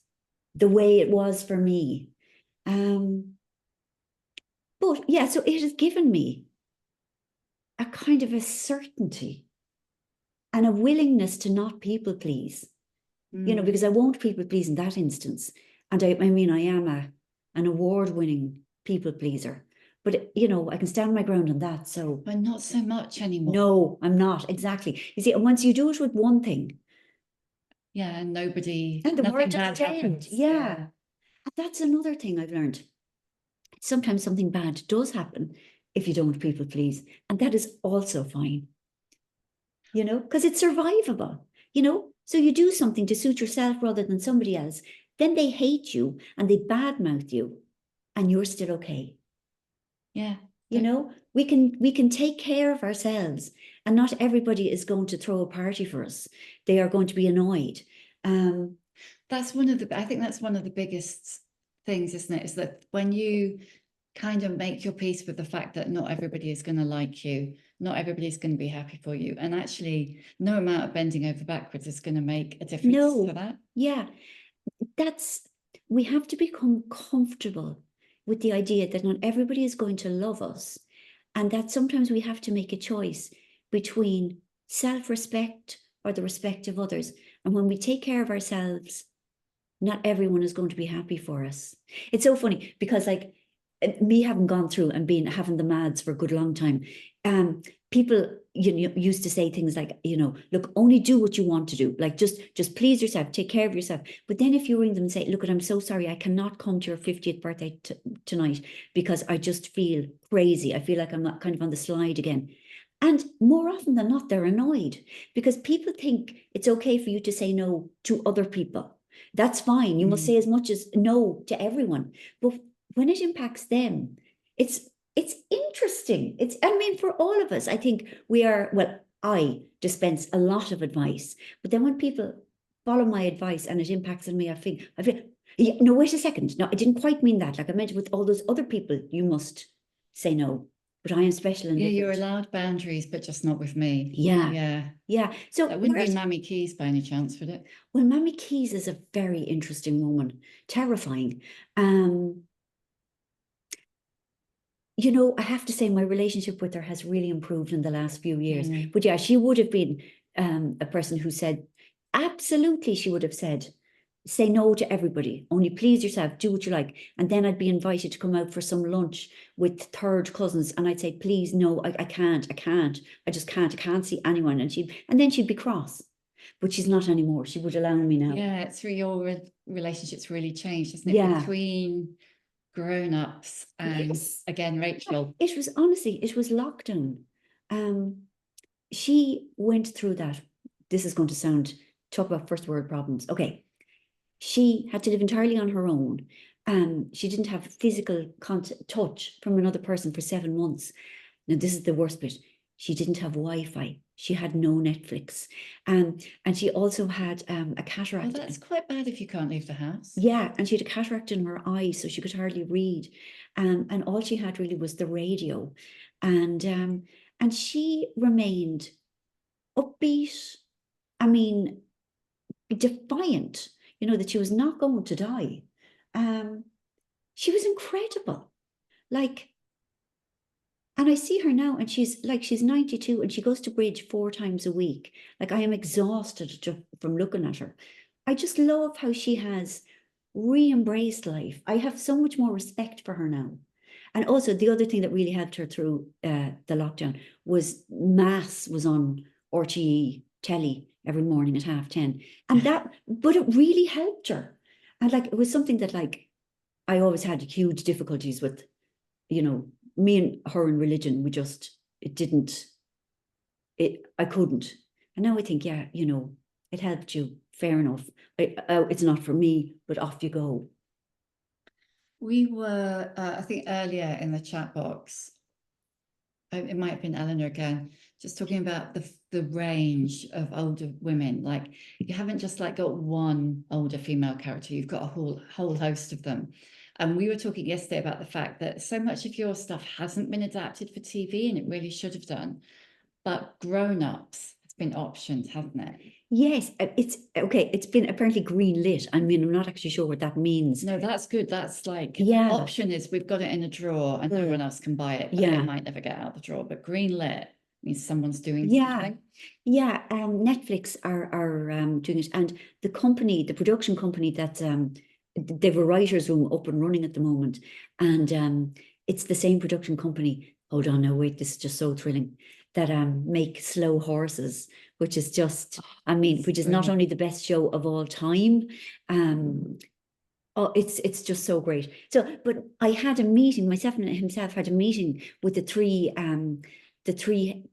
the way it was for me. But yeah, so it has given me a kind of a certainty and a willingness to not people please, you know, because I won't people please in that instance. And I mean, I am an award-winning people pleaser, but you know, I can stand my ground on that. So, but not so much anymore. No, I'm not, exactly. You see, and once you do it with one thing, yeah, and the word doesn't end. Yeah. And that's another thing I've learned. Sometimes something bad does happen if you don't people please, and that is also fine, you know, because it's survivable, you know. So you do something to suit yourself rather than somebody else, then they hate you and they badmouth you, and you're still okay. Yeah. You know, we can take care of ourselves, and not everybody is going to throw a party for us. They are going to be annoyed. That's one of the, I think that's one of the biggest things, isn't it? Is that when you kind of make your peace with the fact that not everybody is going to like you, not everybody's going to be happy for you, and actually no amount of bending over backwards is going to make a difference to that. Yeah, we have to become comfortable with the idea that not everybody is going to love us, and that sometimes we have to make a choice between self-respect or the respect of others. And when we take care of ourselves, not everyone is going to be happy for us. It's so funny because, like, me having gone through and having the mads for a good long time, people used to say things like, look, only do what you want to do, like just please yourself, take care of yourself. But then if you ring them and say, look, I'm so sorry, I cannot come to your 50th birthday tonight because I just feel crazy, I feel like I'm not kind of on the slide again. And more often than not, they're annoyed because people think it's okay for you to say no to other people. That's fine. You must say as much as no to everyone. But when it impacts them, it's interesting. I mean, for all of us, I think I dispense a lot of advice, but then when people follow my advice and it impacts on me, I feel, yeah, no, wait a second. No, I didn't quite mean that. Like I meant with all those other people, you must say no. But I am special and you're allowed boundaries, but just not with me. Yeah. So that wouldn't be Marian Keyes by any chance, would it? Well, Marian Keyes is a very interesting woman, terrifying. I have to say my relationship with her has really improved in the last few years. But yeah, she would have been a person who said, absolutely, she would have said, say no to everybody, only please yourself, do what you like. And then I'd be invited to come out for some lunch with third cousins and I'd say, please, no, I can't, I just can't, I can't see anyone. And then she'd be cross, but she's not anymore. She would allow me now. Yeah, it's through your relationships really changed, hasn't it? Yeah. Between grown-ups and again, Rachel. It was lockdown. She went through that. This is going to talk about first world problems. Okay. She had to live entirely on her own. She didn't have physical touch from another person for 7 months. Now, this is the worst bit. She didn't have Wi-Fi. She had no Netflix. And she also had a cataract. Well, that's quite bad if you can't leave the house. Yeah, and she had a cataract in her eye, so she could hardly read. And all she had really was the radio. And she remained upbeat, I mean, defiant, that she was not going to die. She was incredible. And I see her now and she's 92 and she goes to bridge 4 times a week. Like I am exhausted from looking at her. I just love how she has re-embraced life. I have so much more respect for her now. And also the other thing that really helped her through the lockdown was Mass was on RTE telly every morning at 10:30. But it really helped her. And it was something that I always had huge difficulties with, me and her in religion, I couldn't. And now I think, yeah, it helped you, fair enough. It's not for me, but off you go. We were, I think earlier in the chat box, it might have been Eleanor again, just talking about the range of older women. Like you haven't just got one older female character, you've got a whole host of them. And we were talking yesterday about the fact that so much of your stuff hasn't been adapted for TV and it really should have done. But grown-ups has been optioned, hasn't it? Yes, it's okay. It's been apparently green lit. I mean, I'm not actually sure what that means. No, that's good. That's option is we've got it in a drawer and no one else can buy it. But it might never get out the drawer. But green lit means someone's doing something. Yeah. Netflix are doing it, and the production company that they have a writer's room up and running at the moment, and it's the same production company. Hold on, now wait, this is just so thrilling. That make Slow Horses, which is just, which is not only the best show of all time. It's just so great. So, but I had a meeting, myself and himself had a meeting with the three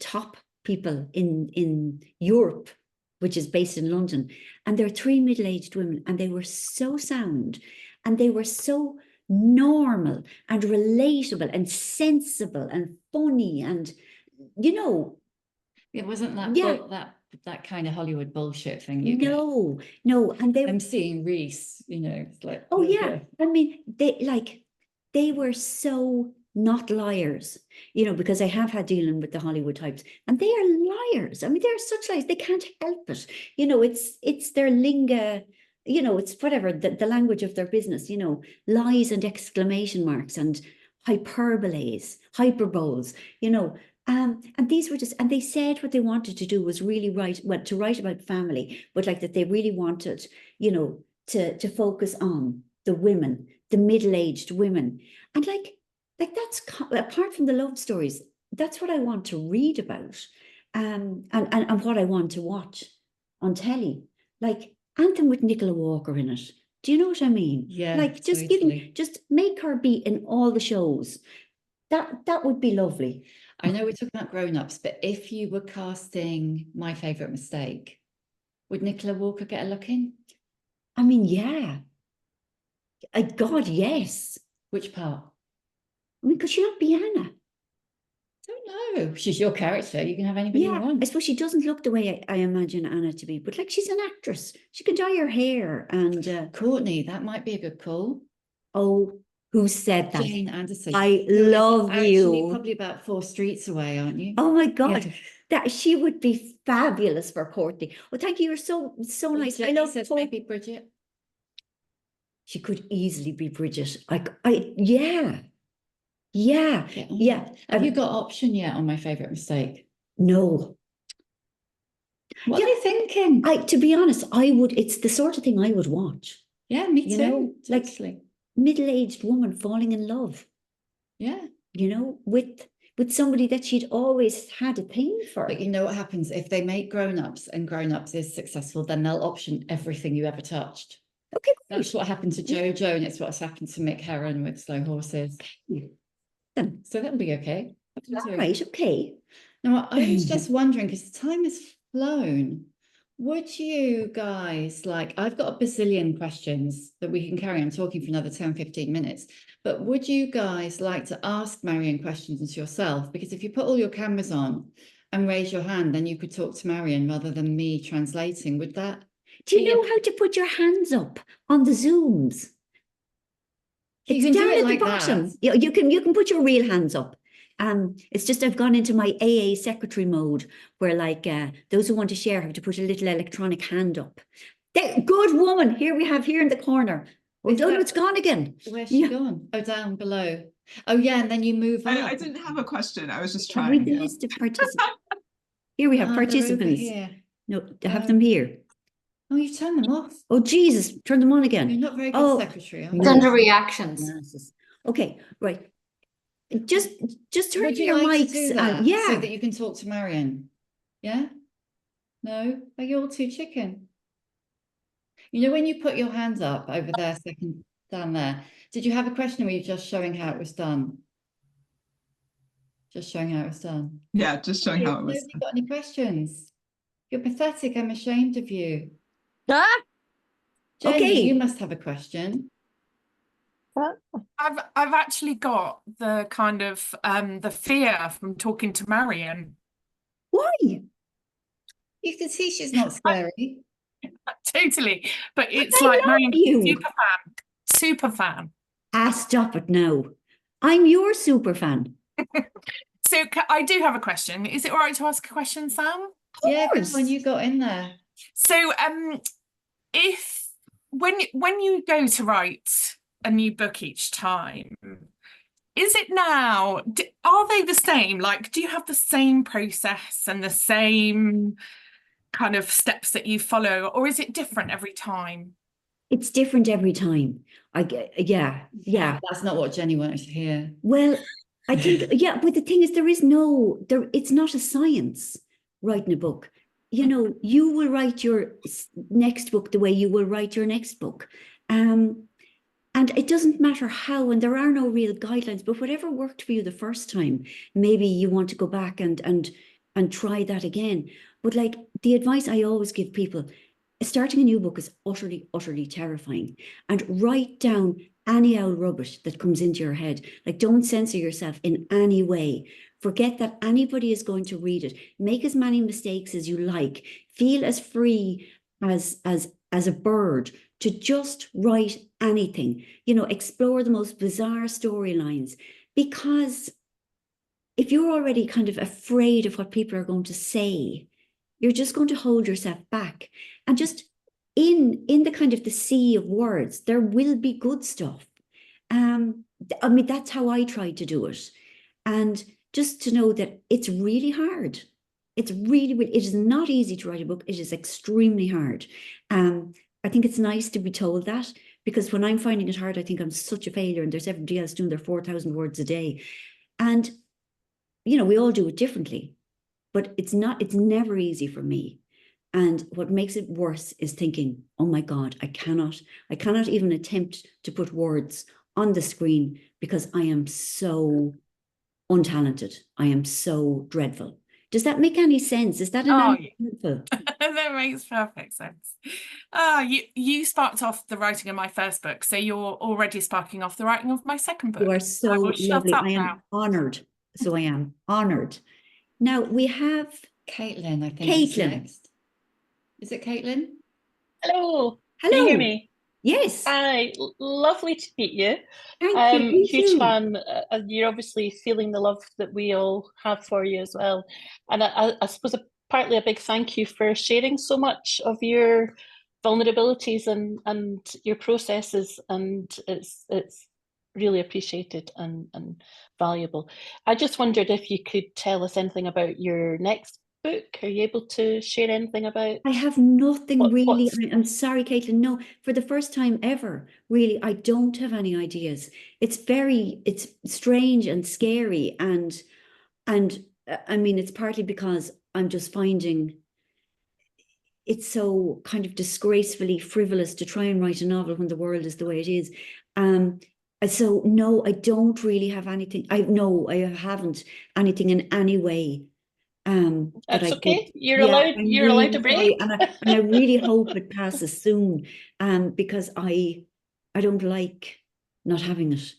top people in Europe, which is based in London. And they're 3 middle-aged women, and they were so sound, and they were so normal and relatable and sensible and funny, and it wasn't that kind of Hollywood bullshit thing. No, and I'm seeing Reese, it's like, oh yeah, they were so not liars, because I have had dealing with the Hollywood types, and they are liars. They're such liars, they can't help it. It's their linga, it's whatever, the language of their business, lies and exclamation marks and hyperboles, and these were just, and they said what they wanted to do was really to write about family, but that they really wanted, to focus on the women, the middle-aged women. And like that's apart from the love stories, that's what I want to read about, and what I want to watch on telly, like Anthem with Nicola Walker in it. Do you know what I mean? Yeah, Like just totally. just make her be in all the shows. That would be lovely. I know we're talking about grown-ups, but if you were casting My Favorite Mistake, would Nicola Walker get a look in? I mean, yeah. God, yes. Which part? I mean, could she not be Anna? Don't know. She's your character. You can have anybody you Yeah, want. I suppose she doesn't look the way I imagine Anna to be, but like she's an actress. She can dye her hair and Courtney, that might be a good call. oh, who said that? Jane Anderson. I You're love actually you. probably about 4 streets away, aren't you? Oh my Yeah. God, that she would be fabulous for Courtney. Well, thank you. You're so nice. I Jenny love says Courtney. maybe Bridget. She could easily be Bridget. Yeah, yeah, Get on yeah. it. Have you got option yet on My Favorite Mistake? No. What Yeah, are they thinking? to be honest, I would. It's the sort of thing I would watch. Yeah, me You too. know, like Totally. middle-aged woman falling in love. Yeah. You know, with somebody that she'd always had a thing for. But you know what happens if they make grown-ups and grown-ups is successful, then they'll option everything you ever touched. Okay, That's what happened to Jojo, and it's what's happened to Mick Herron with Slow Horses. So that'll be okay. all right, okay. Now, I was just wondering, because the time has flown, would you guys like, I've got a bazillion questions that we can carry on talking for another 10, 15 minutes, but would you guys like to ask Marian questions yourself? Because if you put all your cameras on and raise your hand, then you could talk to Marian rather than me translating. Would that? Do you know how to put your hands up on the Zooms? It's You can do down it at like the bottom. that. You can put your real hands up. It's just I've gone into my AA secretary mode where like those who want to share have to put a little electronic hand up. Good woman. Here we have here in the corner. Oh, no, it's gone again. Where's she gone? Oh, down below. Oh, yeah, and then you move up. I didn't have a question. I was just Read trying. the list of participants. Here we have They're over participants. here. No, I have them here. Oh, you turn them off. Oh, Jesus, turn them on again. You're not very good secretary, are you? It's under reactions. Okay, right. Just turn Would you your like mics. to do that Yeah. so that you can talk to Marian? Yeah? No? Are you all too chicken? You know, when you put your hands up over there, second down there, did you have a question or were you just showing how it was done? Just showing how it was done. Yeah, just showing how it was. Nobody got any questions? You're pathetic. I'm ashamed of you. Ah! Jenny, Okay. you must have a question. I've actually got the kind of the fear from talking to Marian. Why? You can see she's not scary. Totally, but it's I like love Marian, you. super fan. Stop it now. I'm your super fan. So I do have a question. Is it all right to ask a question, Sam? Yeah, because when you got in there. So if when you go to write a new book each time, is it now, are they the same? Like, do you have the same process and the same kind of steps that you follow, or is it different every time? It's different every time. Yeah. That's not what Jenny wanted to hear. Well, I think, yeah, but the thing is, it's not a science, writing a book. You know, you will write your next book the way you will write your next book. And it doesn't matter how, and there are no real guidelines, but whatever worked for you the first time, maybe you want to go back and try that again. But like the advice I always give people, starting a new book is utterly, utterly terrifying. And write down any old rubbish that comes into your head. Like, don't censor yourself in any way. Forget that anybody is going to read it. Make as many mistakes as you like. Feel as free as a bird to just write anything. You know, explore the most bizarre storylines. Because if you're already kind of afraid of what people are going to say, you're just going to hold yourself back. And just in the kind of the sea of words, there will be good stuff. I mean, that's how I try to do it. And just to know that it's really hard. It is not easy to write a book. It is extremely hard. I think it's nice to be told that, because when I'm finding it hard, I think I'm such a failure, and there's everybody else doing their 4,000 words a day. And, you know, we all do it differently, but it's never easy for me. And what makes it worse is thinking, oh my God, I cannot even attempt to put words on the screen because I am so untalented. I am so dreadful. Does that make any sense? Is that helpful? That makes perfect sense. You sparked off the writing of my first book, so you're already sparking off the writing of my second book. You are so lovely. I am honored. So I am honored. Now we have Caitlin, I think. Caitlin. Next. Is it Caitlin? Hello. Hello. Can you hear me? Yes. Hi. Lovely to meet you. Thank you. Huge fan. You're obviously feeling the love that we all have for you as well. And I suppose partly a big thank you for sharing so much of your vulnerabilities and your processes. And it's really appreciated and valuable. I just wondered if you could tell us anything about your next book. Are you able to share anything about? I have nothing really. what's- I'm sorry, Caitlin. No, for the first time ever, really, I don't have any ideas. It's strange and scary. And I mean, it's partly because I'm just finding it's so kind of disgracefully frivolous to try and write a novel when the world is the way it is. So no, I don't really have anything. I haven't anything in any way. That's I okay. could, You're yeah, allowed. I'm You're allowed really to sorry, break. and I really hope it passes soon. Because I don't like not having it.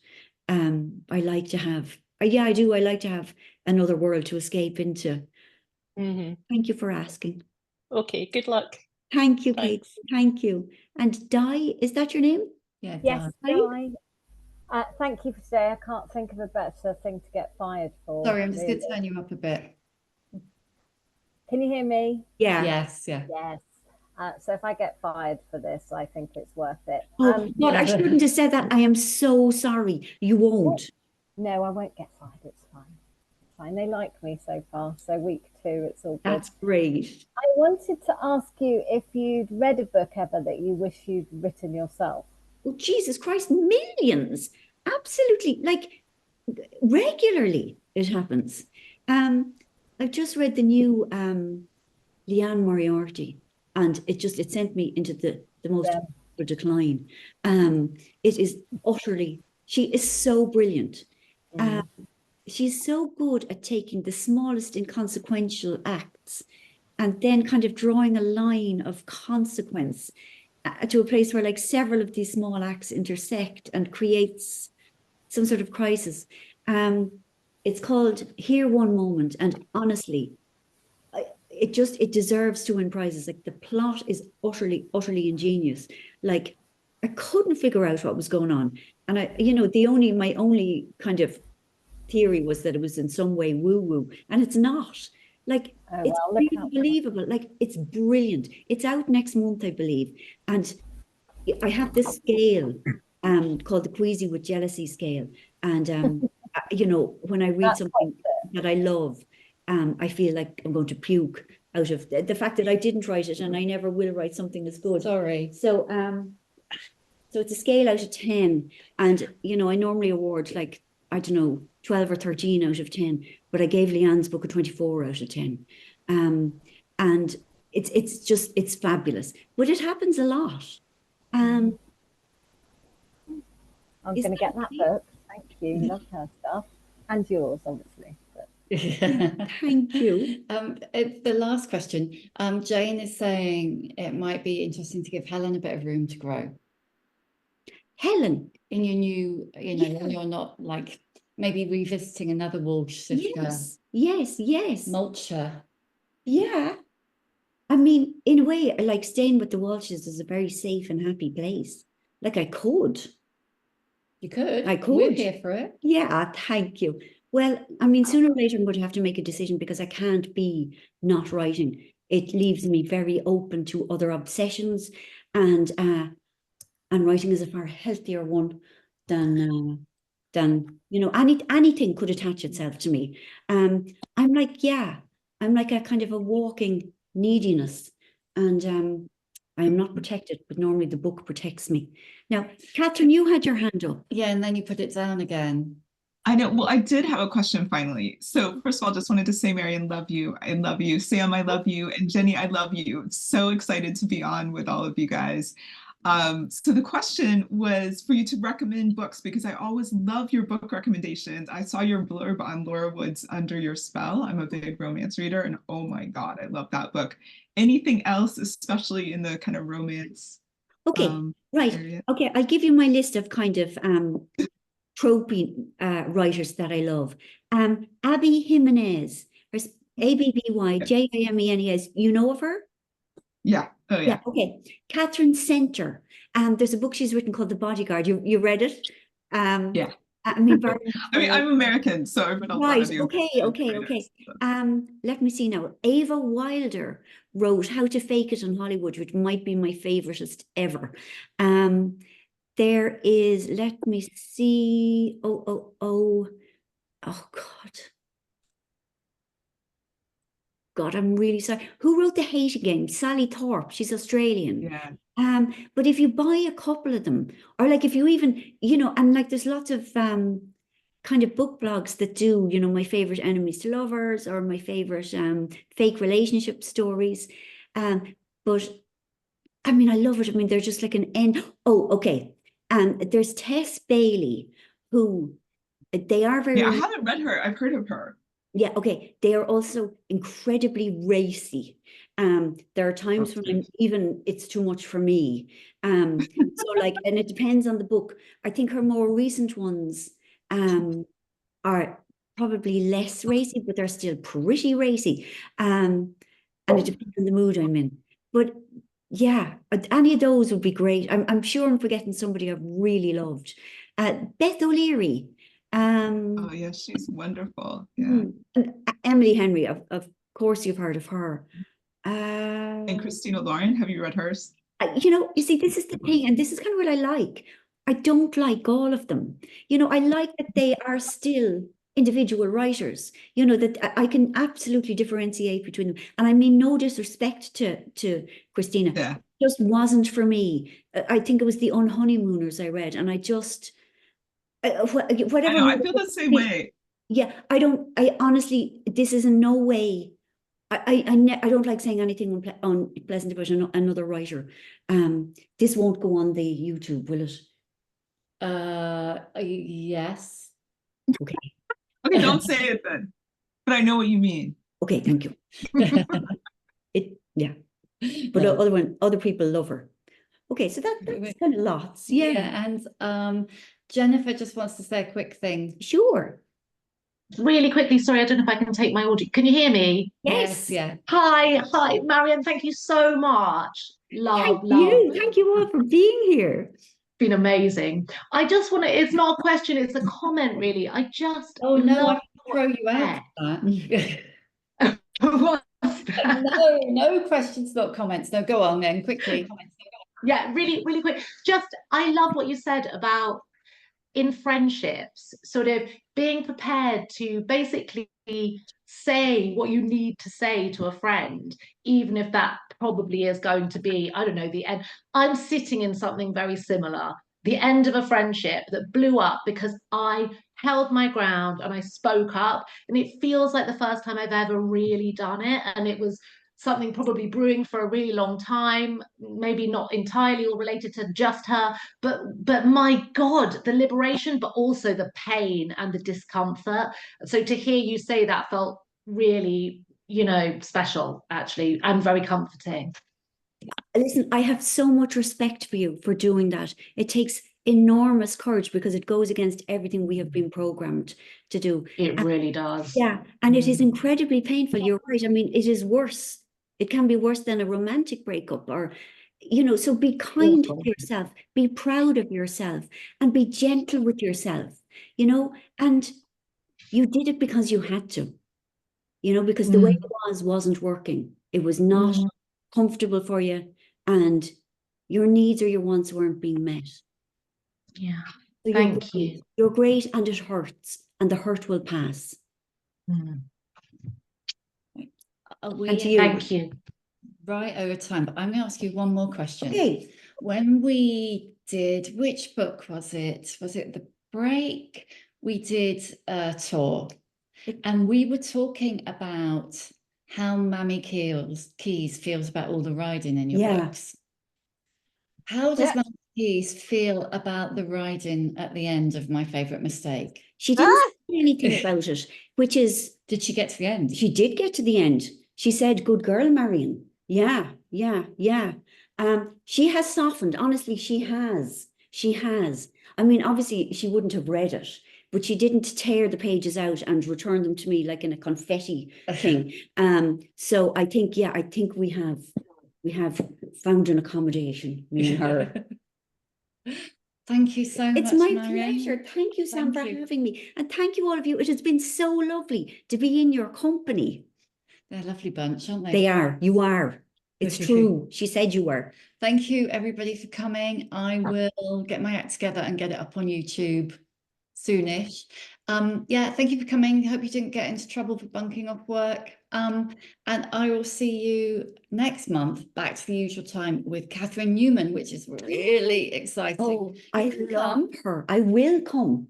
I like to have. Yeah, I do. I like to have another world to escape into. Mhm. Thank you for asking. Okay. Good luck. Thank you, Kate. Thanks. Thank you. And Di, is that your name? Yeah. Yes, Di? Di. Thank you for today. I can't think of a better thing to get fired for. Sorry, I'm just going really. to turn you up a bit. Can you hear me? Yeah. Yes, yeah. Yes. So if I get fired for this, I think it's worth it. Oh, God, I shouldn't have said that. I am so sorry. You won't. No, I won't get fired. It's fine. It's fine. They like me so far. So week 2, it's all good. That's great. I wanted to ask you if you'd read a book ever that you wish you'd written yourself. Oh, Jesus Christ, millions. Absolutely. Like, regularly it happens. I've just read the new Leanne Moriarty, and it sent me into the most decline. It is utterly, she is so brilliant. She's so good at taking the smallest inconsequential acts and then kind of drawing a line of consequence to a place where like several of these small acts intersect and creates some sort of crisis. It's called Here One Moment, and honestly, it deserves to win prizes. Like, the plot is utterly ingenious. Like, I couldn't figure out what was going on, and my only kind of theory was that it was in some way woo-woo, and it's not. Like, it's really unbelievable. Like, it's brilliant. It's out next month, I believe, and I have this scale called the Queasy with Jealousy scale, and when I read something that I love, I feel like I'm going to puke out of the fact that I didn't write it, and I never will write something that's good. Sorry. So it's a scale out of 10, and I normally award, like, I don't know, 12 or 13 out of 10, but I gave Leanne's book a 24 out of 10. And it's fabulous, but it happens a lot. I'm going to get that book. Thank you. Love her stuff, and yours, obviously. Thank you. The last question. Jane is saying it might be interesting to give Helen a bit of room to grow. Helen, in your new, when you're not like maybe revisiting another Walsh sister. Yes. Mulcher. Yeah. I mean, in a way, like, staying with the Walshes is a very safe and happy place. Like, I could. You could. I could. We're here for it. Yeah, thank you. Well, I mean, sooner or later I'm going to have to make a decision, because I can't be not writing. It leaves me very open to other obsessions, and writing is a far healthier one than anything could attach itself to me. I'm like a kind of a walking neediness, and I am not protected, but normally the book protects me. Now, Catherine, you had your hand up. Yeah, and then you put it down again. I know. Well, I did have a question finally. So first of all, just wanted to say, Marian, love you. I love you. Sam, I love you. And Jenny, I love you. So excited to be on with all of you guys. So the question was for you to recommend books, because I always love your book recommendations. I saw your blurb on Laura Wood's Under Your Spell. I'm a big romance reader, and oh my God, I love that book. Anything else, especially in the kind of romance? Okay, right. area? Okay, I'll give you my list of kind of tropey writers that I love. Abby Jimenez, there's Abby-Jimenez. You know of her? Yeah. Oh yeah. Yeah, okay. Catherine Center. There's a book she's written called The Bodyguard. You read it? Yeah. I mean, I mean, I'm American, so I've read a lot of the okay. writers, so. Let me see now. Ava Wilder wrote How to Fake It in Hollywood, which might be my favoriteest ever. There is, let me see. Oh God, I'm really sorry. Who wrote The Hating Game? Sally Thorpe. She's Australian. Yeah. But if you buy a couple of them, or like if you even, and like there's lots of kind of book blogs that do, my favorite enemies to lovers or my favorite fake relationship stories. But I mean, I love it. I mean, they're just like an end. Oh, okay. There's Tess Bailey, who they are very. Yeah, I haven't read her. I've heard of her. Yeah, okay. They are also incredibly racy. There are times when it's too much for me. So like, and it depends on the book. I think her more recent ones are probably less racy, but they're still pretty racy. And it depends on the mood I'm in. But yeah, any of those would be great. I'm sure I'm forgetting somebody I've really loved. Beth O'Leary. Oh yeah, she's wonderful. Yeah. And Emily Henry, of course you've heard of her. And Christina Lauren, have you read hers? You see, this is the thing, and this is kind of what I like. I don't like all of them. I like that they are still individual writers, that I can absolutely differentiate between them. And I mean no disrespect to Christina. Yeah. It just wasn't for me. I think it was The Unhoneymooners I read, and I just whatever. I feel the same way. Yeah, I honestly, this is in no way. I don't like saying anything unpleasant about another writer. This won't go on the YouTube, will it? Yes. Okay. Okay, don't say it then. But I know what you mean. Okay, thank you. Yeah. But other people love her. Okay, so that's kind of lots. Yeah. And Jennifer just wants to say a quick thing. Sure. Really quickly, sorry, I don't know if I can take my audio. Can you hear me? Yes. Yeah. Hi, Marian. Thank you so much. Love. Thank you all for being here. Been amazing. I just want to. It's not a question. It's a comment, really. I just. Oh no, love I throw you out for that. No questions, not comments. No, go on then quickly. Yeah, really, really quick. Just, I love what you said about in friendships, sort of being prepared to basically say what you need to say to a friend, even if that probably is going to be, I don't know, the end. I'm sitting in something very similar, the end of a friendship that blew up because I held my ground and I spoke up, and it feels like the first time I've ever really done it, and it was something probably brewing for a really long time, maybe not entirely all related to just her, but my God, the liberation, but also the pain and the discomfort. So to hear you say that felt really, special, actually, and very comforting. Listen, I have so much respect for you for doing that. It takes enormous courage because it goes against everything we have been programmed to do. It really does. Yeah, and it is incredibly painful. You're right. I mean, it is worse. It can be worse than a romantic breakup, or, so be kind to yourself, be proud of yourself, and be gentle with yourself, and you did it because you had to, because the way it wasn't working. It was not comfortable for you, and your needs or your wants weren't being met. Yeah. So Thank you. You're great, and it hurts, and the hurt will pass. Mm. And to you. Thank you. right over time, but I'm going to ask you one more question. Okay. When we did, which book was it? Was it The Break? We did a tour, and we were talking about how Mammy Keyes feels about all the riding in your books. How does Mammy Keyes feel about the riding at the end of My Favourite Mistake? She didn't say anything about it, which is... Did she get to the end? She did get to the end. She said, good girl, Marian. Yeah. She has softened. Honestly, she has. She has. I mean, obviously, she wouldn't have read it, but she didn't tear the pages out and return them to me like in a confetti thing. So I think, I think we have found an accommodation, me and her. Thank you so much. It's my Marian. pleasure. Thank you, Sam, Thank for you. having me. And thank you, all of you. It has been so lovely to be in your company. They're a lovely bunch, aren't they? They are. You are. It's true. She said you were. Thank you, everybody, for coming. I will get my act together and get it up on YouTube soonish. Thank you for coming. Hope you didn't get into trouble for bunking off work. And I will see you next month, back to the usual time, with Catherine Newman, which is really exciting. Oh, I love her. I will come.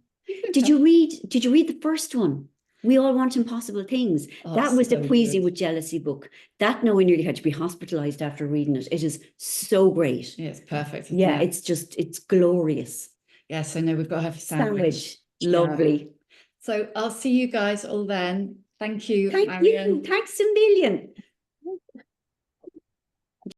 Did you read the first one? We All Want Impossible Things. Oh, that was so the Queasy good. with Jealousy book. That now I nearly had to be hospitalized after reading it. It is so great. Yeah, it's perfect. Yeah, it? it's glorious. Yes, I know we've got to have a sandwich. Lovely. Yeah. So I'll see you guys all then. Thank you, Thank Marian. you. Thanks a million.